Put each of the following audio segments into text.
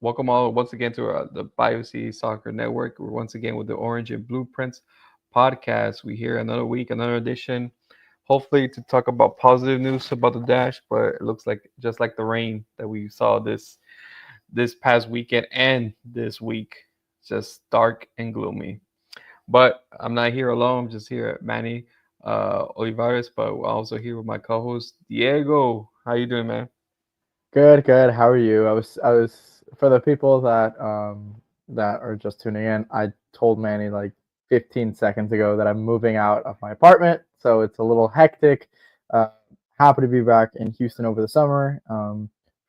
Welcome all once again to the BioC Soccer Network. We're once again with the Orange and Blueprints podcast. We here another week, another edition. Hopefully to talk about positive news about the Dash, but it looks like just like the rain that we saw this past weekend and this week, just dark and gloomy. But I'm not here alone. I'm just here at Manny Olivares, but we're also here with my co-host Diego. How you doing, man? Good, good. How are you? I was for the people that are just tuning in. I told Manny like 15 seconds ago that I'm moving out of my apartment, so it's a little hectic. Uh, Happy to be back in Houston over the summer.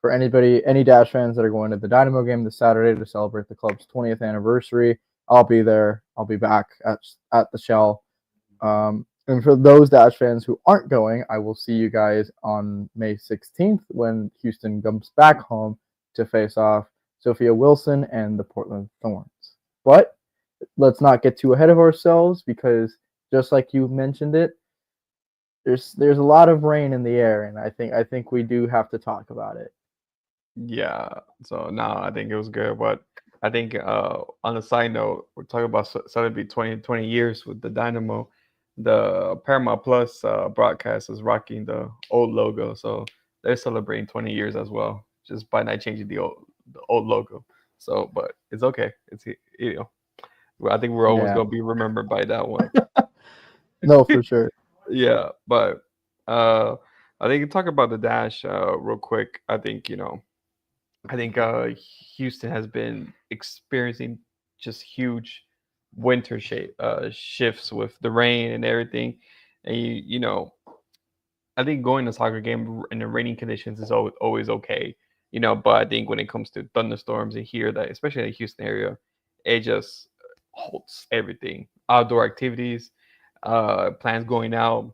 For any Dash fans that are going to the Dynamo game this Saturday to celebrate the club's 20th anniversary, I'll be there. I'll be back at the Shell. And for those Dash fans who aren't going, I will see you guys on May 16th when Houston comes back home to face off Sophia Wilson and the Portland Thorns. But let's not get too ahead of ourselves because just like you mentioned it, there's a lot of rain in the air, and I think we do have to talk about it. Yeah. So no, I think it was good, but I think on a side note, we're talking about celebrate 20 years with the Dynamo. The Paramount Plus broadcast is rocking the old logo, so they're celebrating 20 years as well, just by not changing the old logo. So, but it's okay. You know, I think we're always Yeah, gonna be remembered by that one. no, for sure. Yeah, but uh, I think talk about the Dash real quick. I think Houston has been experiencing just huge winter shifts with the rain and everything. And I think going to soccer game in the raining conditions is always okay, but I think when it comes to thunderstorms and here, that especially in the Houston area, it just halts everything. Outdoor activities, plans going out,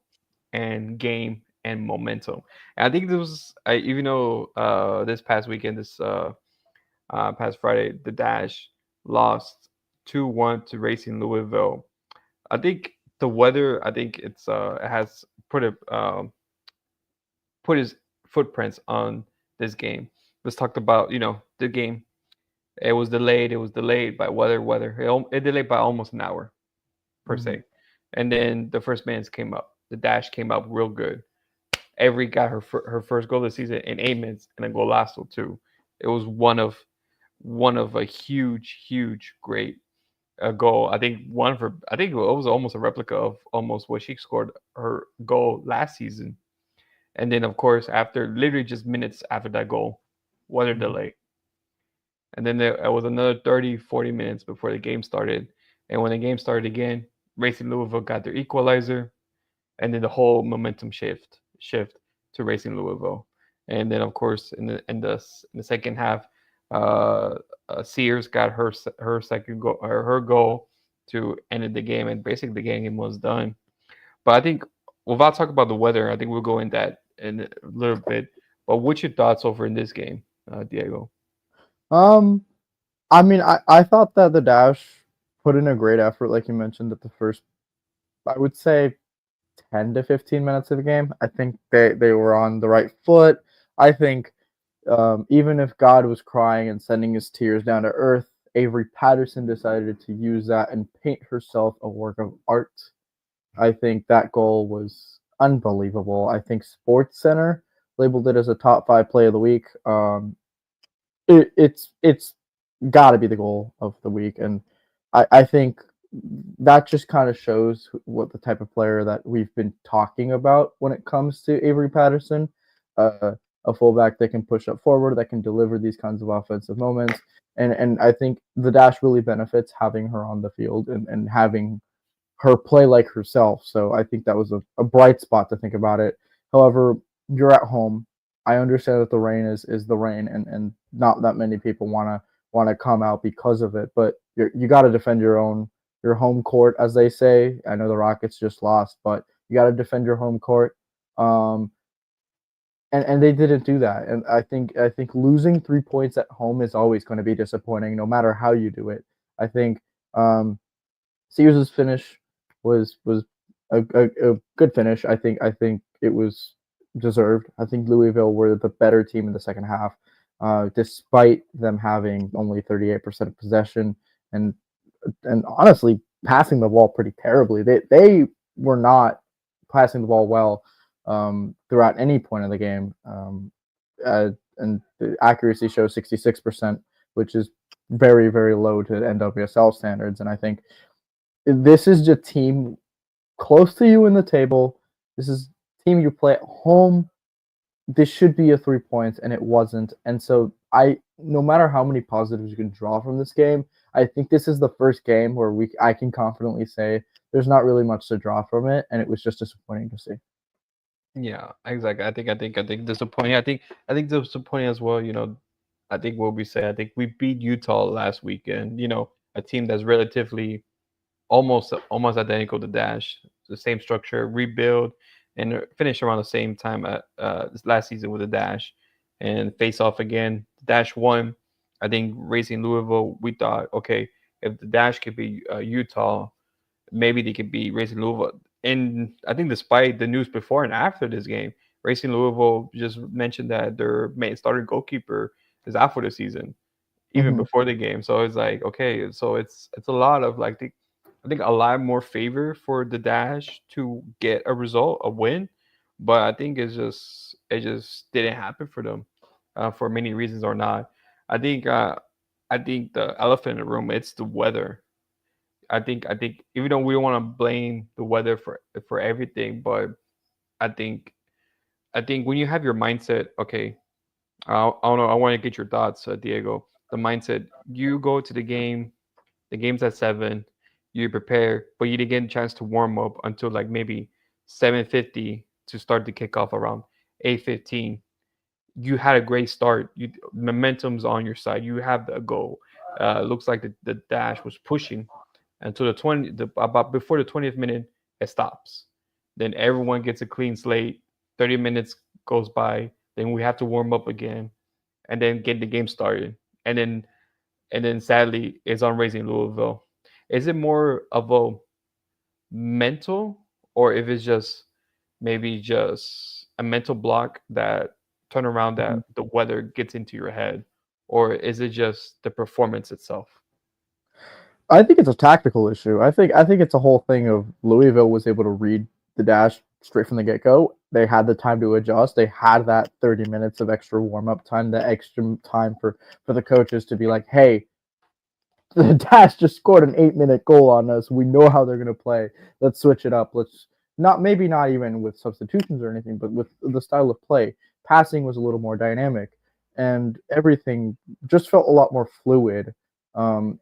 and game and momentum. And I think this was, even though this past weekend, this past Friday, the Dash lost 2-1 to Racing Louisville. I think the weather, I think it has put his footprints on this game. Let's talk about the game. It was delayed. It was delayed by weather. It delayed by almost an hour per Mhm. se. And then the first minutes came up. The Dash came up real good. Avery got her first goal of the season in 8 minutes, and then Golasso too. It was one of a huge great goal. I think it was almost a replica of almost what she scored her goal last season. And then of course after literally just minutes after that goal, weather Mhm. delay. And then there was another 30, 40 minutes before the game started. And when the game started again, Racing Louisville got their equalizer, and then the whole momentum shift to Racing Louisville. And then of course in the second half, uh, Sears got her second goal, or her goal, to end the game, and basically the game was done. But I think without talking about the weather, I think we'll go in that in a little bit. But what's your thoughts over in this game, Diego? Um, I mean, I thought that the Dash put in a great effort, like you mentioned, at the first, I would say 10 to 15 minutes of the game. I think they were on the right foot. I think even if God was crying and sending his tears down to earth, Avery Patterson decided to use that and paint herself a work of art. I think that goal was unbelievable. I think Sports Center labeled it as a top five play of the week. It's got to be the goal of the week, and I think that just kind of shows what the type of player that we've been talking about when it comes to Avery Patterson, uh, a fullback that can push up forward, that can deliver these kinds of offensive moments, and I think the Dash really benefits having her on the field and having her play like herself. So I think that was a bright spot to think about it. However, you're at home. I understand that the rain is the rain, and not that many people wanna come out because of it. But you got to defend your home court, as they say. I know the Rockets just lost, but you got to defend your home court. Um, and they didn't do that. And I think losing 3 points at home is always going to be disappointing, no matter how you do it. I think um, Sears' finish was a good finish. I think it was deserved. I think Louisville were the better team in the second half. despite them having only 38% of possession and honestly passing the ball pretty terribly. They were not passing the ball well throughout any point of the game, and the accuracy shows 66%, which is very very low to NWSL standards. And I think this is a team close to you in the table. This is a team you play at home. This should be a 3 points, and it wasn't. And so no matter how many positives you can draw from this game, I think this is the first game where I can confidently say there's not really much to draw from it, and it was just disappointing to see. Yeah, exactly. I think disappointing. I think disappointing as well. I think what we say. I think we beat Utah last weekend. A team that's relatively almost identical to Dash. The same structure, rebuild, and finish around the same time at this last season with the Dash, and face off again. Dash won. I think Racing Louisville. We thought, okay, if the Dash could be Utah, maybe they could be Racing Louisville. And I think despite the news before and after this game, Racing Louisville just mentioned that their main starting goalkeeper is out for the season, even Mm-hmm. before the game. So it's like, okay, so it's a lot of like I think a lot more favor for the Dash to get a result, a win, but I think it just didn't happen for them, for many reasons or not. I think uh, I think the elephant in the room, it's the weather. I think even though we don't want to blame the weather for everything, but I think I think when you have your mindset, okay, I don't know, I want to get your thoughts, Diego. The mindset, you go to the game's at 7, you prepare, but you didn't get a chance to warm up until like maybe 7:50 to start the kickoff around 8:15. You had a great start. Momentum's on your side. You have the goal. Looks like the Dash was pushing until about before the 20th minute, it stops. Then everyone gets a clean slate. 30 minutes goes by. Then we have to warm up again, and then get the game started. And then sadly, it's on Raising Louisville. Is it more of a mental, or if it's just maybe just a mental block that turn around Mm-hmm. that the weather gets into your head, or is it just the performance itself? I think it's a tactical issue. I think it's a whole thing of Louisville was able to read the Dash straight from the get go. They had the time to adjust. They had that 30 minutes of extra warm up time, that extra time for the coaches to be like, hey, the Dash just scored an 8 minute goal on us. We know how they're gonna play. Let's switch it up. Let's not maybe not even with substitutions or anything, but with the style of play. Passing was a little more dynamic, and everything just felt a lot more fluid um,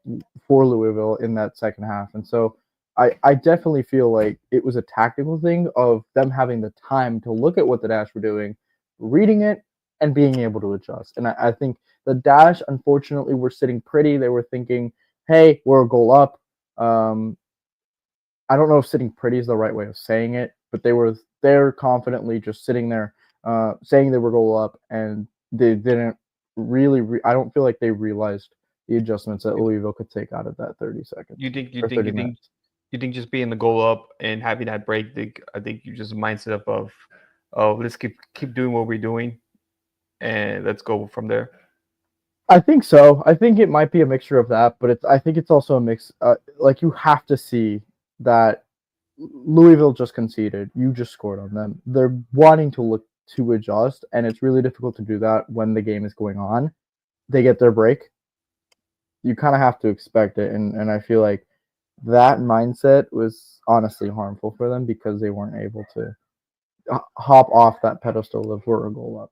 for Louisville in that second half. And so I definitely feel like it was a tactical thing of them having the time to look at what the Dash were doing, reading it, and being able to adjust. And I think the Dash, unfortunately, were sitting pretty. They were thinking, hey, we're a goal up. Um, I don't know if sitting pretty is the right way of saying it, but they're confidently just sitting there, saying they were goal up, and they didn't really. I don't feel like they realized the adjustments that Louisville could take out of that 30 seconds You think you or think thirty you think minutes. you think just being the goal up and having that break, I think you just mindset up of, oh, let's keep doing what we're doing and let's go from there. I think so. I think it might be a mixture of that, but I think it's also a mix. Like you have to see that Louisville just conceded. You just scored on them. They're wanting to look to adjust, and it's really difficult to do that when the game is going on. They get their break. You kind of have to expect it, and I feel like that mindset was honestly harmful for them because they weren't able to hop off that pedestal of we're a goal up.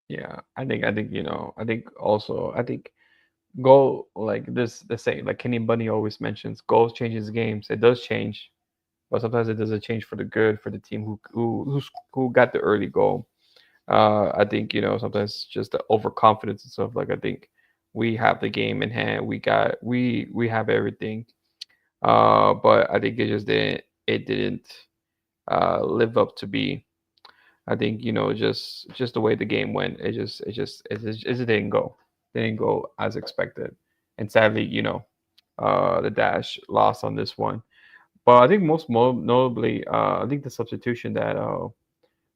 Yeah, I think I think also I think goal, like this the same, like Kenny Bunny always mentions, goals changes games. It does change, but sometimes it doesn't change for the good for the team who got the early goal. I think sometimes just the overconfidence and stuff. Like I think we have the game in hand. We have everything. But I think it didn't live up to be. I think just the way the game went, it just didn't go. Didn't go as expected, and sadly, the Dash lost on this one. But I think most notably, I think the substitution that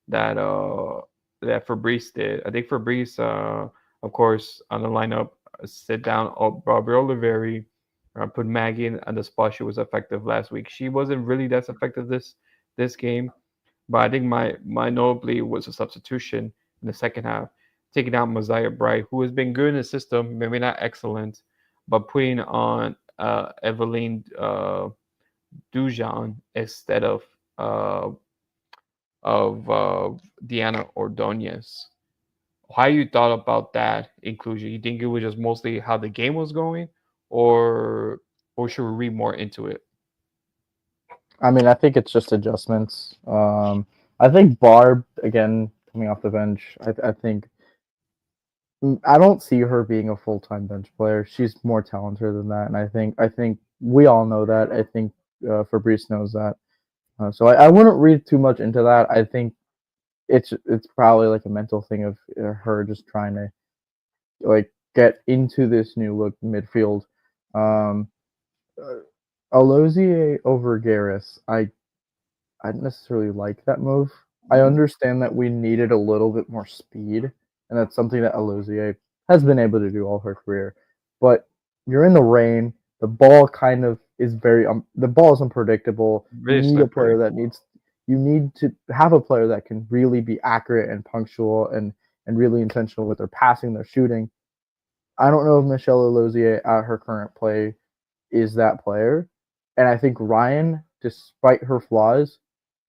that Fabrice did. I think Fabrice. Of course, on the lineup, sit down Barbie Oliveri, put Maggie in the spot she was effective last week. She wasn't really that effective this game, but I think my notably was a substitution in the second half, taking out Mosiah Bright, who has been good in the system, maybe not excellent, but putting on Evelyn Dujan instead uh, of Diana Ordonez. How you thought about that inclusion? You think it was just mostly how the game was going, or should we read more into it? I mean, I think it's just adjustments. I think Barb again coming off the bench. I think I don't see her being a full time bench player. She's more talented than that, and I think we all know that. I think Fabrice knows that. So I wouldn't read too much into that. I think it's probably like a mental thing of her just trying to like get into this new look midfield. Um, uh, Alozie over Garris, I didn't necessarily like that move. I Mm, understand that we needed a little bit more speed, and that's something that Alozie has been able to do all her career. But you're in the rain. The ball kind of is the ball is unpredictable. really slippery. You need to have a player that can really be accurate and punctual and really intentional with their passing, their shooting. I don't know if Michelle Alozie at her current play is that player. And I think Ryan, despite her flaws,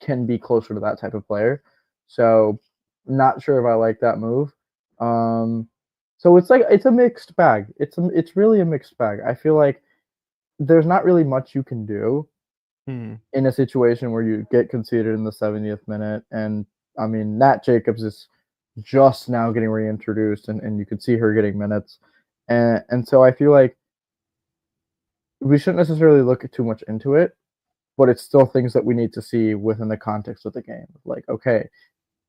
can be closer to that type of player. So, not sure if I like that move. Um, so it's a mixed bag. It's really a mixed bag. I feel like there's not really much you can do Hmm. in a situation where you get conceded in the 70th minute. And I mean, Nat Jacobs is just now getting reintroduced, and you could see her getting minutes. And so I feel like we shouldn't necessarily look too much into it, but it's still things that we need to see within the context of the game. Like, okay,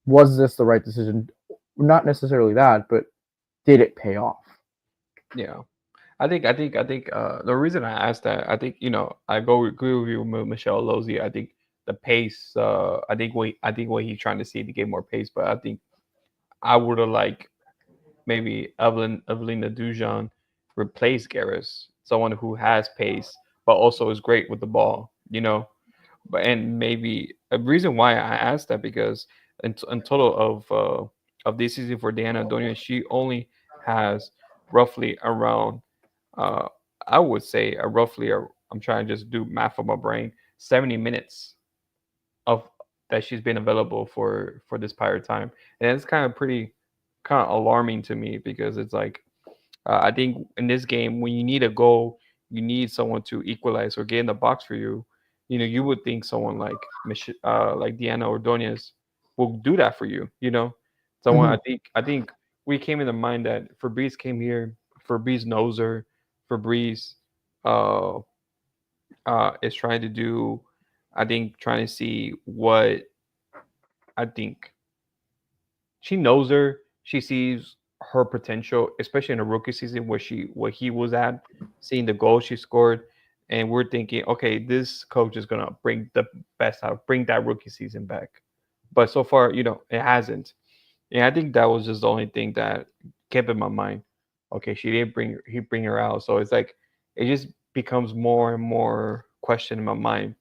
was this the right decision? Not necessarily that, but did it pay off? Yeah. I think the reason I asked that, I think I go agree with you with Michelle Lozzi. I think the pace. I think what he's trying to see to get more pace, but I think I would have liked maybe Evelina Dujan replace Garris, someone who has pace but also is great with the ball. But and maybe a reason why I asked that because in total of this season for Diana Donia, she only has roughly around uh I would say I'm trying to just do math on my brain, 70 minutes of that she's been available for this pirate time. And it's kind of alarming to me because it's like I think in this game, when you need a goal, you need someone to equalize or get in the box for you. You would think someone like Diana Ordonez will do that for you. Someone Mm-hmm. I think we came in the mind that Fabrice came here. Fabrice knows her. Fabrice uh, is trying to do. I think trying to see what I think she knows her. She sees her potential, especially in the rookie season where he was at, seeing the goals she scored, and we're thinking, okay, this coach is gonna bring the best out, bring that rookie season back. But so far, it hasn't. And I think that was just the only thing that kept in my mind. Okay, she didn't bring her out, so it's like it just becomes more and more question in my mind,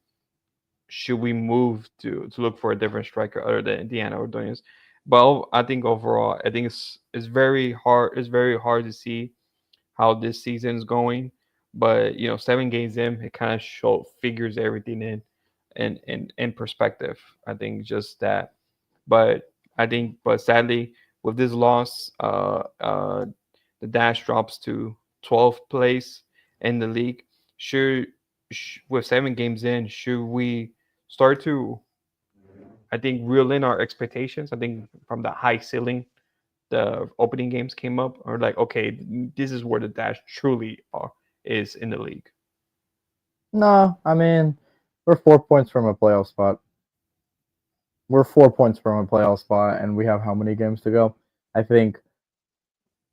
should we move to look for a different striker other than Indiana Ordonez? But I think overall, I think it's very hard. It's very hard to see how this season is going. But 7 games in, it kind of figures everything in perspective. I think just that. But but sadly, with this loss, the Dash drops to 12th place in the league. Should with 7 games in, should we start to, I think, reel in our expectations? I think from the high ceiling, the opening games came up, or like, okay, this is where the Dash truly is in the league. No, I mean, we're 4 points from a playoff spot. We're 4 points from a playoff spot, and we have how many games to go? I think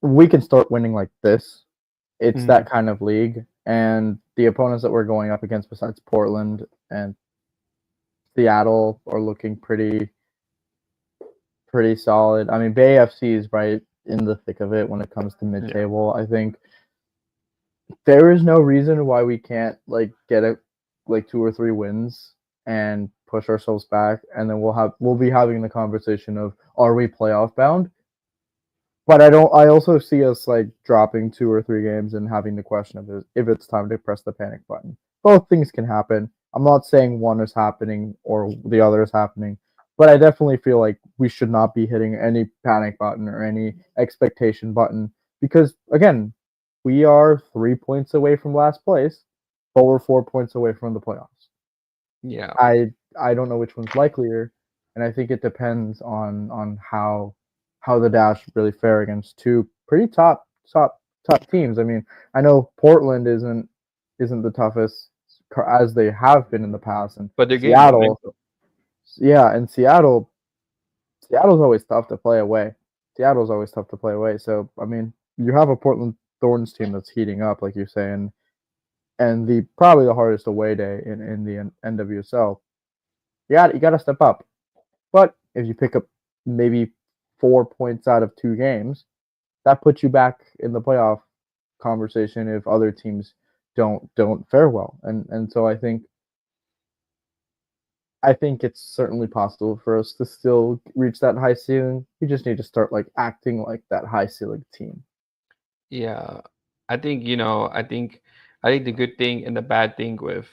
we can start winning like this. It's Mhm. that kind of league, and the opponents that we're going up against, besides Portland and Seattle, are looking pretty solid. I mean, Bay FC is right in the thick of it when it comes to Yeah. mid-table. I think there is no reason why we can't like get a like 2 or 3 wins and push ourselves back, and then we'll be having the conversation of are we playoff bound? But I don't. I also see us like dropping 2 or 3 games and having the question of if it's time to press the panic button. Both things can happen. I'm not saying one is happening or the other is happening, but I definitely feel like we should not be hitting any panic button or any expectation button because again, we are 3 points away from last place, but we're 4 points away from the playoffs. Yeah. I don't know which one's likelier, and I think it depends on how the Dash really fare against two pretty top teams. I mean, I know Portland isn't the toughest as they have been in the past, and But they're getting Seattle, momentum. yeah, and Seattle's always tough to play away. Seattle's always tough to play away. So I mean, you have a Portland Thorns team that's heating up, like you're saying, and the probably the hardest away day in the NWSL. You got to step up. But if you pick up maybe 4 points out of 2 games, that puts you back in the playoff conversation if other teams don't fare well. And so I think it's certainly possible for us to still reach that high ceiling. We just need to start like acting like that high ceiling team. Yeah. I think, I think the good thing and the bad thing with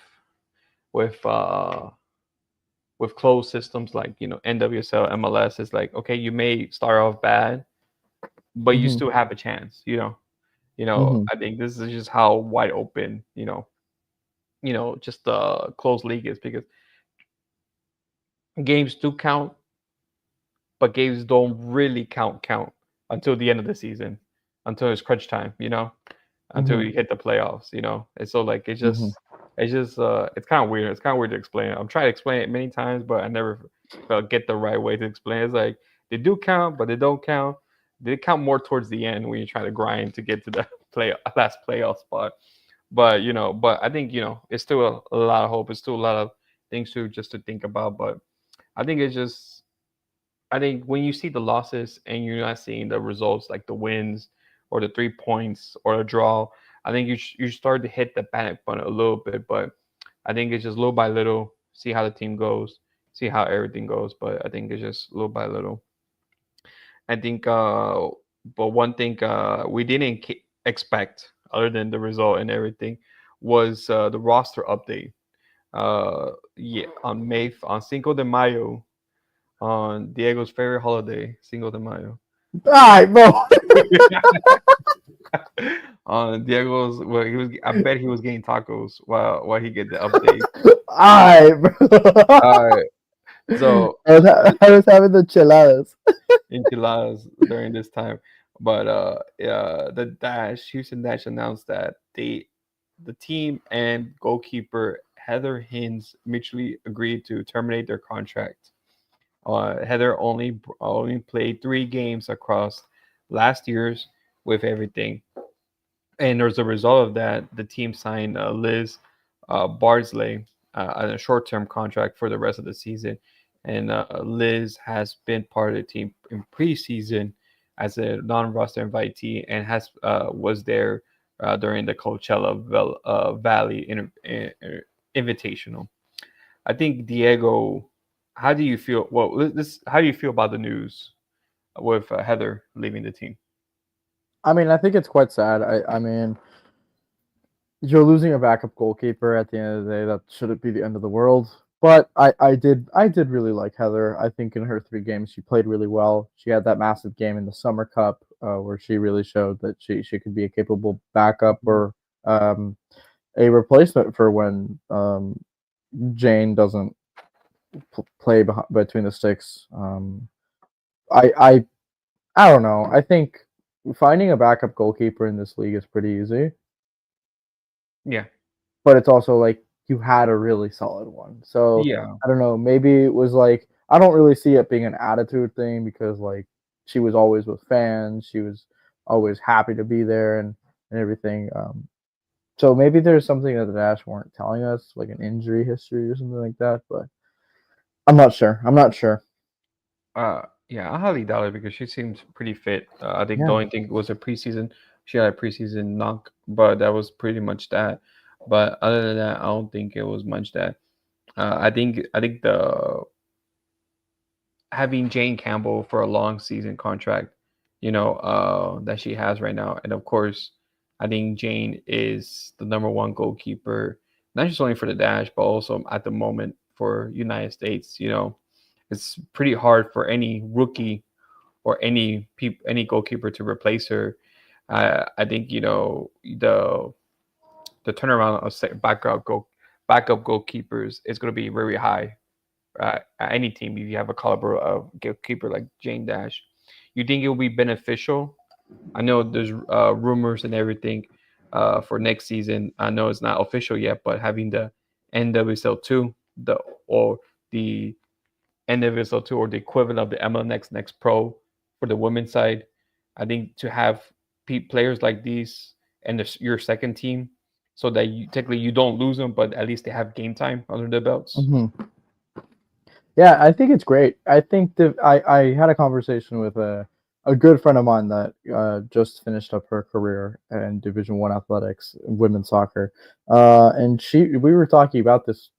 uh with closed systems like, NWSL, MLS is like, okay, you may start off bad, but you Hmm. still have a chance, Hmm. I think this is just how wide open, just the closed league is because games do count, but games don't really count until the end of the season, until it's crunch time, until Hmm. you hit the playoffs, And so like Hmm. it's kind of weird. It's kind of weird to explain. I'm trying to explain it many times, but I never felt get the right way to explain it. It's like they do count, but they don't count. They count more towards the end when you try to grind to get to the last playoff spot. But I think it's still a lot of hope. It's still a lot of things to just to think about. But I think it's just I think when you see the losses and you're not seeing the results like the wins or the 3 points or a draw, I think you start to hit the panic button a little bit. But I think it's just little by little, see how the team goes, see how everything goes. But I think it's just little by little. I think, but one thing we didn't expect, other than the result and everything, was the roster update. Yeah, on Cinco de Mayo, on Diego's favorite holiday, Cinco de Mayo. All right, bro. On Diego's, well, I bet he was getting tacos while he get the update. All right, bro. All right, so I was having the chilladas. enchiladas during this time, but yeah, Houston Dash announced that the team and goalkeeper Heather Hines mutually agreed to terminate their contract. Heather only played 3 games across last year's with everything, and as a result of that, the team signed Liz Bardsley on a short-term contract for the rest of the season. And Liz has been part of the team in preseason as a non-roster invitee and has was there during the Coachella Valley Invitational. I think Diego, how do you feel? Well, how do you feel about the news with Heather leaving the team? I mean, I think it's quite sad. I mean, you're losing a backup goalkeeper at the end of the day. That shouldn't be the end of the world. But I did really like Heather. I think in her 3 games she played really well. She had that massive game in the Summer Cup where she really showed that she could be a capable backup or um, a replacement for when Jane doesn't play between the sticks. I I I don't know. I think finding a backup goalkeeper in this league is pretty easy, Yeah, but it's also like you had a really solid one. So yeah, I don't know. Maybe it was like I don't really see it being an attitude thing because like she was always with fans. She was always happy to be there and everything. So maybe there's something that the Dash weren't telling us, like an injury history or something like that. But I'm not sure. I'm not sure. Yeah, I highly doubt it because she seems pretty fit. I think the Yeah. only thing was a preseason. She had a preseason knock, but that was pretty much that. But other than that, I don't think it was much that. I think the having Jane Campbell for a long season contract, that she has right now, and of course, I think Jane is the number one goalkeeper, not just only for the Dash, but also at the moment for United States. It's pretty hard for any rookie or any goalkeeper to replace her. I think the turnaround of backup goalkeepers is going to be very high at any team if you have a caliber of goalkeeper like Jane Dash. You think it will be beneficial? I know there's rumors and everything for next season. I know it's not official yet, but having the NWSL two, or the NWSL two, or the equivalent of the MLS Next Pro for the women's side, I think to have players like these and your second team, so that technically you don't lose them, but at least they have game time under their belts. Hmm. Yeah, I think it's great. I think that I had a conversation with a good friend of mine that just finished up her career in Division One athletics, women's soccer, and we were talking about this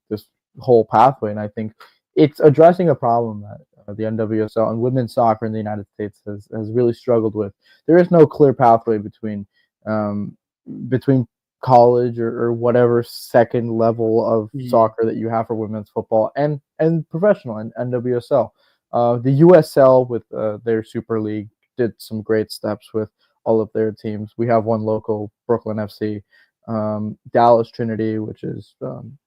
whole pathway, and I think it's addressing a problem that the NWSL and women's soccer in the United States has really struggled with. There is no clear pathway um, between college or whatever second level of Mhm. soccer that you have for women's football and professional and NWSL. The USL with their Super League did some great steps with all of their teams. We have one local, Brooklyn FC, Dallas Trinity, which is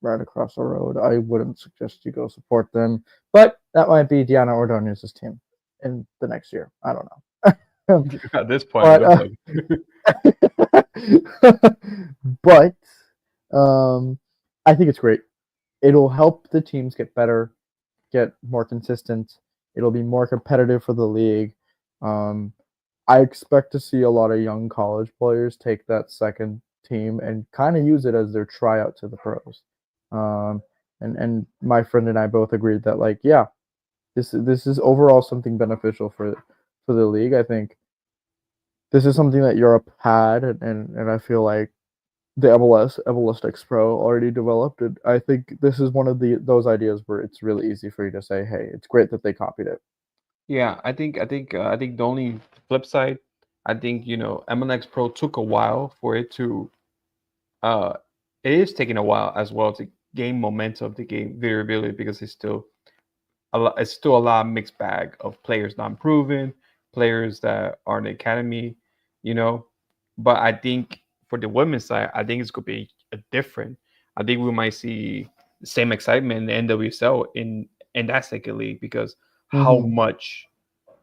right across the road. I wouldn't suggest you go support them, but that might be Diana Ordonez's team in the next year. I don't know. At this point, it but looks like. but um, I think it's great. It'll help the teams get better, get more consistent. It'll be more competitive for the league. Um, I expect to see a lot of young college players take that second team and kind of use it as their tryout to the pros. Um, and my friend and I both agreed that like yeah, this is overall something beneficial for the league. I think this is something that Europe had, and I feel like the MLS X Pro already developed it. I think this is one of those ideas where it's really easy for you to say, "Hey, it's great that they copied it." Yeah, I think the only flip side, I think MLX Pro took a while for it to. Uh, it is taking a while as well to gain momentum, to gain variability because it's still a lot of mixed bag of players not proven, players that are in the academy, you know. But I think for the women's side, I think it's gonna be a different. I think we might see the same excitement in the NWSL in that second league because how Hmm. much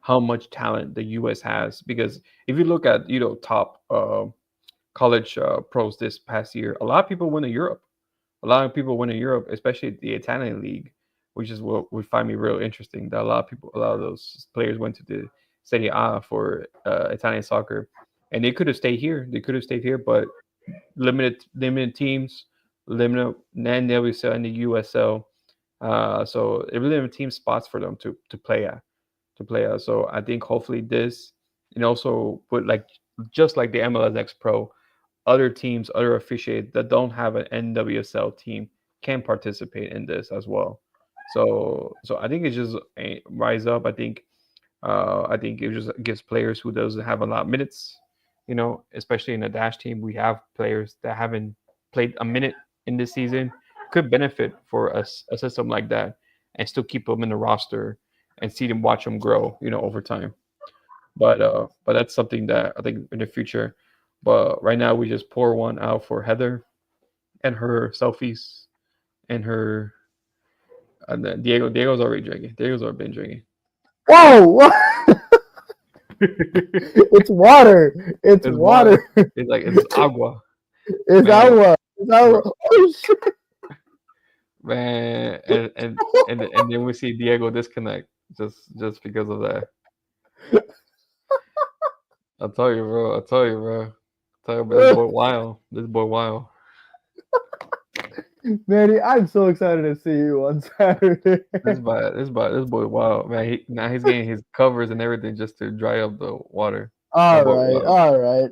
how much talent the US has. Because if you look at top college pros this past year, a lot of people went to Europe. A lot of people went to Europe, especially the Italian league, which is what we find me real interesting. That a lot of those players went to the Serie A for Italian soccer, and they could have stayed here. They could have stayed here, but limited teams, limited NWSL and the USL. So it really limited team spots for them to play at. So I think hopefully this, and also put like just like the MLS Next Pro, other teams, other officiates that don't have an NWSL team can participate in this as well. So I think it just rise up. I think it just gives players who doesn't have a lot of minutes, especially in the dash team. We have players that haven't played a minute in this season, could benefit for a system like that and still keep them in the roster and see them watch them grow, over time. But that's something that I think in the future. But right now we just pour one out for Heather and her selfies and her and then Diego. Diego's already drinking. Diego's already been drinking. Whoa! It's water. It's It's water. water. It's agua, It's man. agua. It's agua. Bro, Oh shit! man, and then we see Diego disconnect just because of that. I tell you, bro. I tell you, bro. I tell you, bro, this boy wild. This boy wild. Manny, I'm so excited to see you on Saturday. This boy wow man. Now he's getting his covers and everything just to dry up the water. That All boy right, wow. all right.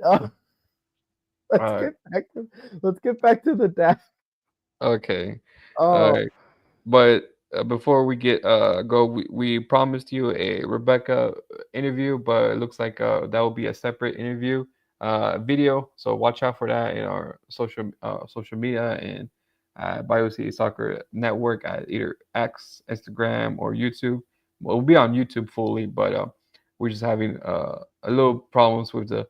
Let's All right. get back to the dash. Okay. All Oh, right. But before we get go, we promised you a Rebecca interview, but it looks like that will be a separate interview video. So watch out for that in our social media and Bio City Soccer Network at either X, Instagram, or YouTube. Well, we'll be on YouTube fully, but we're just having a little problems with the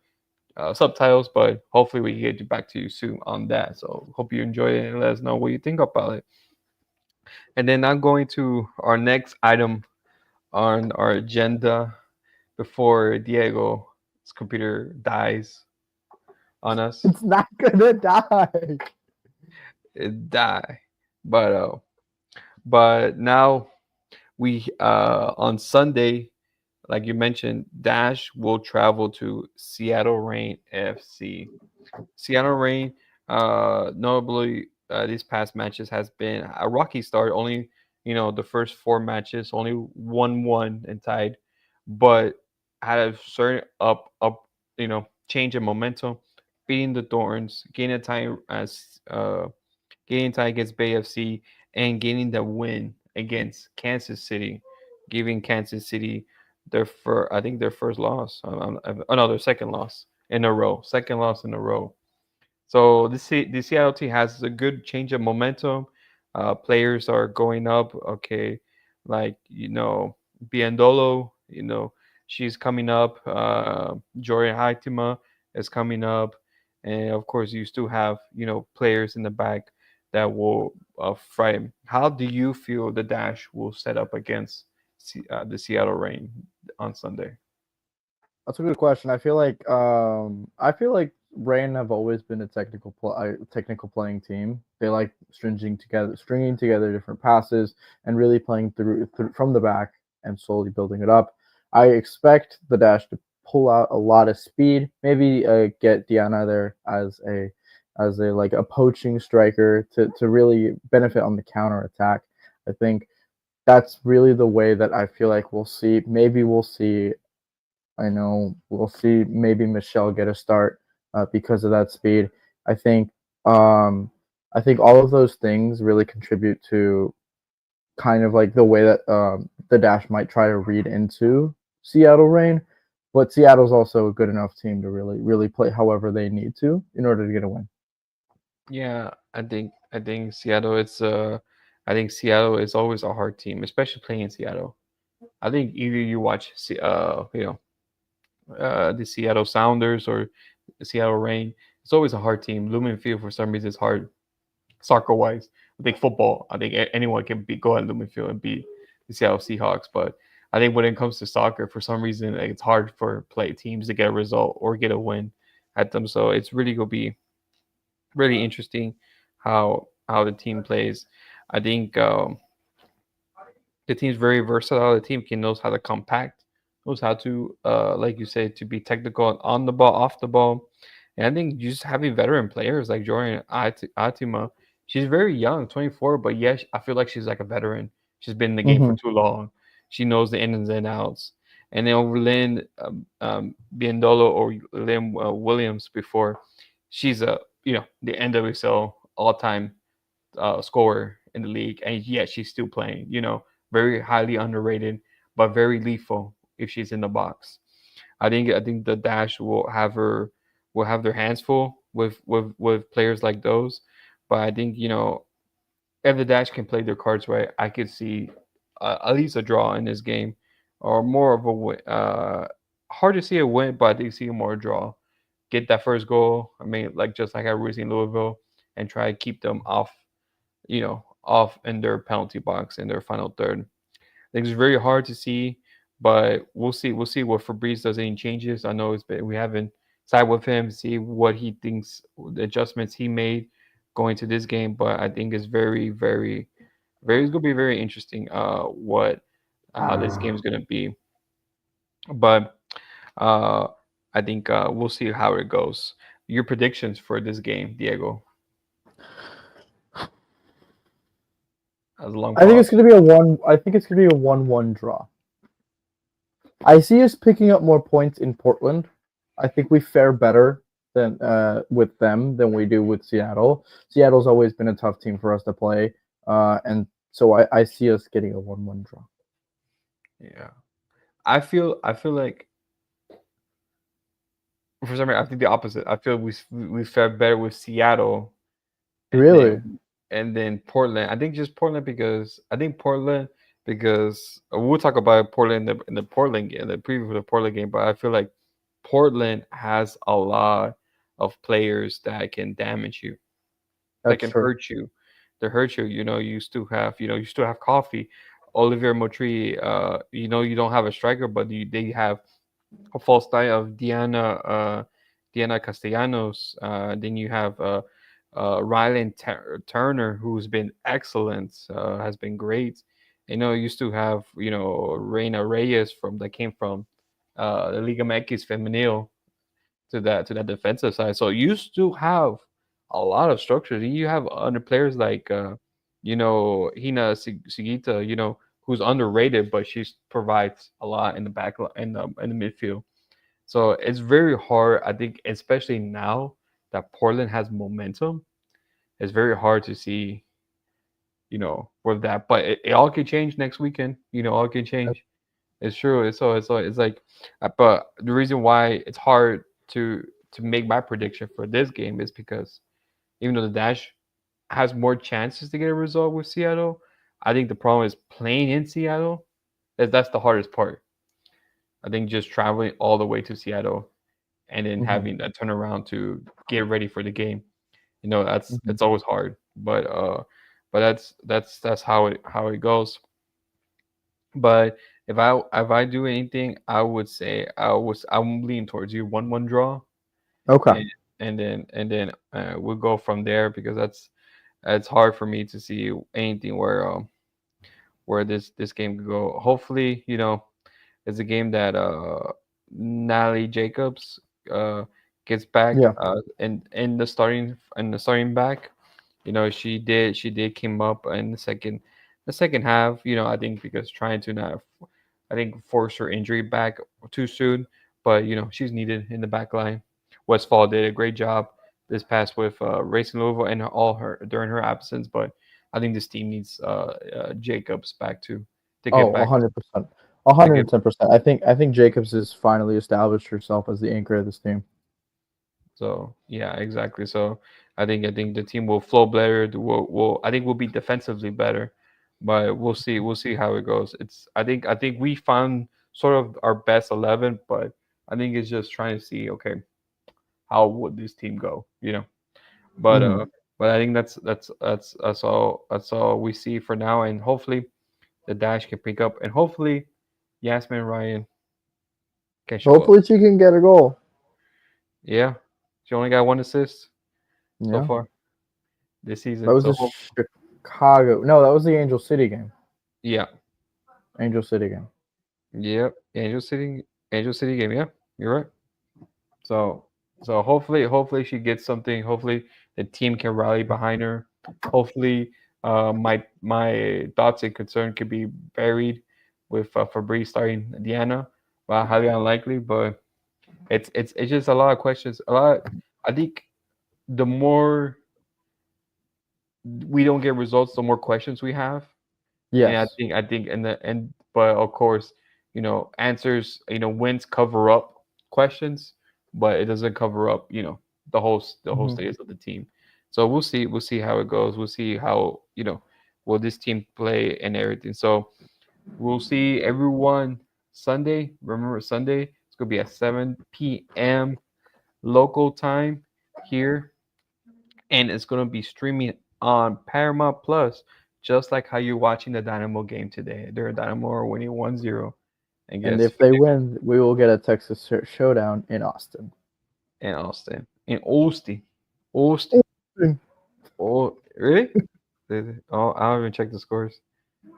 subtitles. But hopefully we can get back to you soon on that. So hope you enjoy it and let us know what you think about it. And then I'm going to our next item on our agenda before Diego's computer dies on us. it's not gonna die. It die. But now we on Sunday, like you mentioned, Dash will travel to Seattle Rain FC. Seattle Rain, notably, these past matches has been a rocky start. Only the first four matches, only 1-1 and tied, but had a certain change in momentum, beating the Thorns, gaining time as gaining tie against Bay FC, and gaining the win against Kansas City, giving Kansas City I think their first loss, their second loss in a row, second loss in a row. So the Seattle team has a good change of momentum. Players are going up. Okay, like Biandolo, she's coming up. Jordan Haitima is coming up, and of course you still have players in the back that will fight him. How do you feel the Dash will set up against the Seattle Rain on Sunday? That's a good question. I feel like Rain have always been a technical playing team. They like stringing together different passes and really playing through from the back and slowly building it up. I expect the Dash to pull out a lot of speed. Maybe get Diana there as a like a poaching striker to really benefit on the counter attack. I think that's really the way that I feel like we'll see. Maybe we'll see. I know we'll see maybe Michelle get a start because of that speed. I think um, I think all of those things really contribute to kind of like the way that the Dash might try to read into Seattle Rain. But Seattle's also a good enough team to really play however they need to in order to get a win. Yeah, I think Seattle. I think Seattle is always a hard team, especially playing in Seattle. I think either you watch the Seattle Sounders or the Seattle Rain. It's always a hard team. Lumen Field for some reason is hard soccer wise. I think football. I think anyone can go at Lumen Field and beat the Seattle Seahawks, but I think when it comes to soccer, for some reason, like, it's hard for play teams to get a result or get a win at them. So it's really gonna be really interesting how the team plays. I think the team's very versatile. The team can knows how to compact, knows how to like you said, to be technical on the ball, off the ball. And I think just having veteran players like Jordan Atima, she's very young, 24, but yes, I feel like she's like a veteran. She's been in the game for Mm-hmm. too long. She knows the ins and outs. And then over Lynn Biandolo or Lynn Williams before, she's the NWSL all time scorer in the league, and yet she's still playing. Very highly underrated, but very lethal if she's in the box. I think the Dash will have their hands full with players like those, but I think if the Dash can play their cards right, I could see at least a draw in this game, or more of a win. Hard to see a win, but I think see more draw. Get that first goal. I mean, like just like I was in Louisville, and try to keep them off in their penalty box in their final third. I think it's very hard to see, but we'll see. We'll see what Fabrice does any changes. I know we haven't side with him, see what he thinks, the adjustments he made going to this game. But I think it's very, very, very. It's gonna be very interesting. What how this game is gonna be, but uh, I think we'll see how it goes. Your predictions for this game, Diego? as a long I think pause. it's gonna be a one. I think it's gonna be a 1-1 draw. I think it's gonna be a 1-1 draw. I see us picking up more points in Portland. I think we fare better than with them than we do with Seattle. Seattle's always been a tough team for us to play, and so I see us getting a 1-1 draw. Yeah, I feel like for some reason I think the opposite. I feel we fared better with Seattle and Really? then Portland. I think just Portland because I think Portland because we'll talk about Portland in the Portland game, the preview for the Portland game. But I feel like Portland has a lot of players that can damage you, that That's can true. hurt you, that hurt you. You still have Coffee, Olivier Motri. You don't have a striker, but they have a false nine of Diana Castellanos. Then you have Rylan Turner, who's been excellent, has been great. You used to have Reina Reyes from that came from the Liga MX Femenil to that defensive side. So you still have a lot of structures. You have other players like Hina Sigita, who's underrated, but she provides a lot in the back in the midfield. So it's very hard, I think, especially now that Portland has momentum. It's very hard to see, with that. But it all could change next weekend. All can change. It's true. It's like, but the reason why it's hard to make my prediction for this game is because even though the Dash has more chances to get a result with Seattle, I think the problem is playing in Seattle. That's the hardest part. I think just traveling all the way to Seattle and then Hmm. having that turnaround to get ready for the game. That's Hmm. it's always hard. But that's how it goes. But if I do anything, I would say I'm leaning towards you 1-1 draw, Okay. and and then we'll go from there because that's hard for me to see anything where this game could go. Hopefully, it's a game that Natalie Jacobs uh gets back Yeah. in the starting back. She did came up in the second half. I think because trying to not, I think, force her injury back too soon. But she's needed in the back line. Westfall did a great job this past with Racing Louisville and all her during her absence. But I think this team needs Jacobs back to get Oh, back 100%. A to hundred get and ten percent. I think Jacobs has finally established herself as the anchor of this team. So yeah, exactly. So I think the team will flow better. I think we'll be defensively better, but we'll see. We'll see how it goes. I think we found sort of our best 11, but I think it's just trying to see, okay, how would this team go? But Hmm. but I think that's all we see for now, and hopefully the Dash can pick up, and hopefully Yasmin Ryan can show up. Hopefully she can get a goal. Yeah, she only got one assist so Yeah. far this That season. was So the Chicago. No, that was the Angel City game. yeah. Angel City game. Yep, Angel City game. Yeah, you're right. So, hopefully she gets something. Hopefully the team can rally behind her. Hopefully, my thoughts and concern could be buried with Fabrice starting Diana. Well, highly unlikely, but it's just a lot of questions. A lot. I think the more we don't get results, the more questions we have. And I Yes. think I think but of course, answers, wins cover up questions, but it doesn't cover up, the whole Hmm. status of the team. So we'll see how it goes. We'll see how, will this team play and everything. So we'll see everyone Sunday. Remember Sunday, it's gonna be at 7 p.m. local time here, and it's going to be streaming on Paramount Plus, just like how you're watching the Dynamo game today. Their Dynamo are winning 1-0, and And guess if they win, we will get a Texas showdown in Austin. in Austin, in Austin. Oh, really? Oh, I haven't even checked the scores,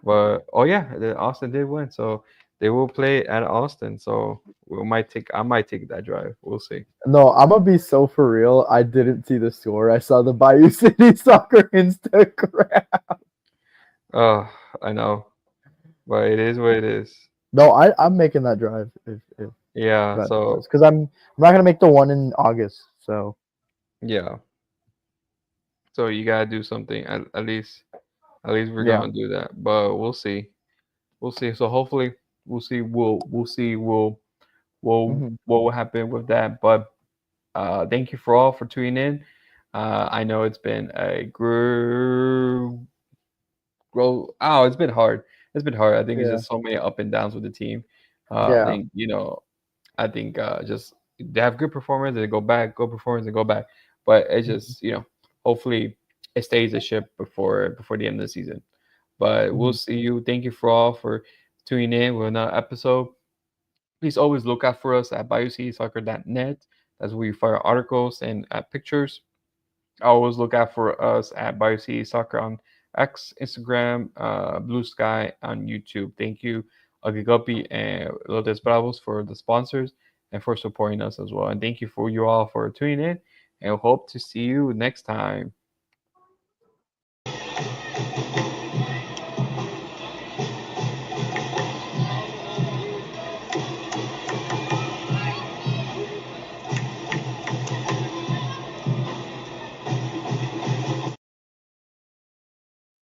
but oh yeah, the Austin did win, so they will play at Austin. So I might take that drive. We'll see. No, I'm gonna be so for real. I didn't see the score. I saw the Bayou City Soccer Instagram. Oh, I know, but it is what it is. No, I'm making that drive if Yeah. that So because I'm not gonna make the one in August. So yeah. So you gotta do something. At least we're yeah. gonna do that. But we'll see. We'll see. So hopefully we'll see. We'll see. Hmm. What will happen with that. But thank you for all for tuning in. I know it's been a grow. Oh, it's been hard. It's been hard. I think it's Yeah. just so many up and downs with the team. I Yeah. think I think just they have good performance, they go back, good performance, and go back. But it's Hmm. just hopefully it stays a ship before the end of the season. But we'll Hmm. see you. Thank you for all for tuning in with another episode. Please always look out for us at biocdsoccer.net. That's where you find articles and pictures. Always look out for us at BioC Soccer on X, Instagram, Blue Sky on YouTube. Thank you, Agigupi and Lotes Bravos for the sponsors and for supporting us as well. And thank you for you all for tuning in. And hope to see you next time.